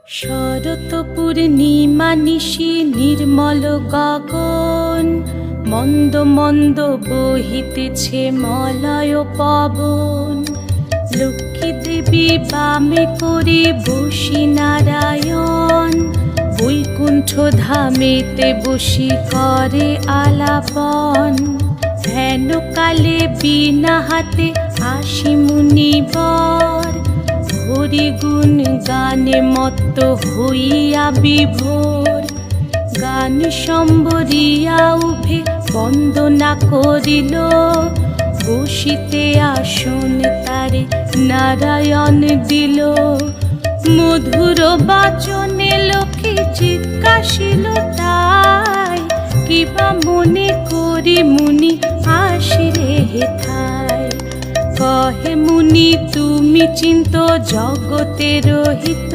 শরৎ পূর্ণিমা নিশি নির্মল গগন, মন্দ মন্দ বহিতেছে মলয় পবন। লক্ষ্মী দেবী বামে করে বসি নারায়ণ, বৈকুণ্ঠ ধামেতে বসি করে আলাপন। হেন কালে বিনা হাতে আসি মুনিবর, হরি গুণ গানে মত্ত হইয়া বিভোর। গান সম্বরিয়া উভে বন্দনা করিল, বসিতে আসন তারে নারায়ণ দিল। মধুর বাচনে লোকে জিজ্ঞাসিল তাই, কিবা মনে করি মুনি আসিরে হেথায়। কহে মুনি তুমি চিন্ত জগতের হিত,